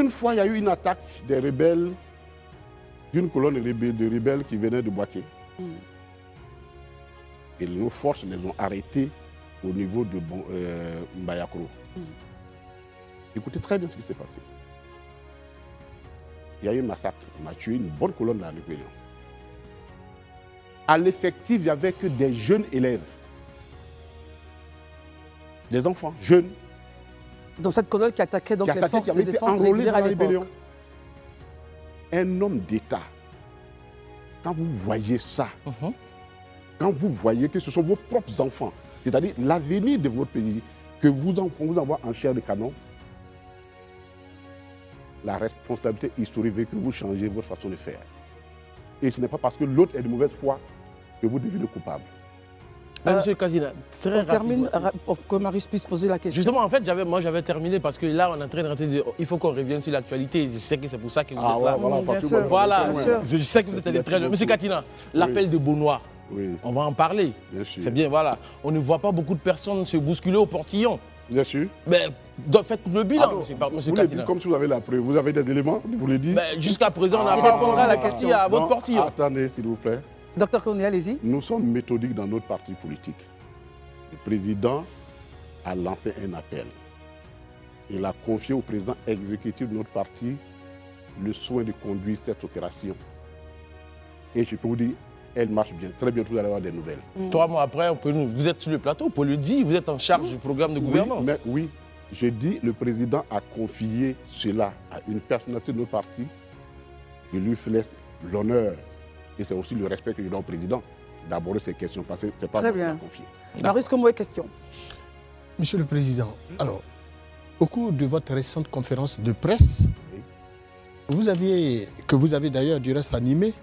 Une fois, il y a eu une attaque des rebelles, d'une colonne de rebelles qui venait de Boaké. Et nos forces les ont arrêtés au niveau de Mbayakro. Écoutez très bien ce qui s'est passé. Il y a eu un massacre. On a tué une bonne colonne de la rébellion. À l'effectif, il n'y avait que des jeunes élèves. Des enfants jeunes. Dans cette colonne qui attaquait donc les forces de défense régulières à l'époque. Un homme d'État, quand vous voyez ça, quand vous voyez que ce sont vos propres enfants, c'est-à-dire l'avenir de votre pays, que vous envoie en chair de canon, la responsabilité historique veut que vous changez votre façon de faire. Et ce n'est pas parce que l'autre est de mauvaise foi que vous devenez coupable. Monsieur Kazina, très on termine pour que Marius puisse poser la question. Justement, en fait, j'avais terminé parce que là, on est en train de rentrer. Il faut qu'on revienne sur l'actualité. Je sais que c'est pour ça que vous êtes là. Voilà, je sais que vous êtes allé très loin. Monsieur Katina, l'appel de Beaunois, on va en parler. C'est bien, voilà. On ne voit pas beaucoup de personnes se bousculer au portillon. Bien sûr. Mais faites le bilan, monsieur Katina. Comme si vous avez la preuve, vous avez des éléments, vous le dites. Jusqu'à présent, on n'a pas répondra à la question à votre portillon. Attendez, s'il vous plaît. Docteur Koné, allez-y. Nous sommes méthodiques dans notre parti politique. Le président a lancé un appel. Il a confié au président exécutif de notre parti le soin de conduire cette opération. Et je peux vous dire, elle marche bien. Très bientôt, vous allez avoir des nouvelles. 3 mois après, vous êtes sur le plateau, on peut le dire, vous êtes en charge du programme de gouvernance. Oui, j'ai dit, le président a confié cela à une personnalité de notre parti. Je lui laisse l'honneur. Et c'est aussi le respect que je donne au président d'aborder ces questions, parce que ce n'est pas moi qui l'a confié. Marius, comment est question? Monsieur le Président, alors, au cours de votre récente conférence de presse, que vous avez d'ailleurs du reste animée,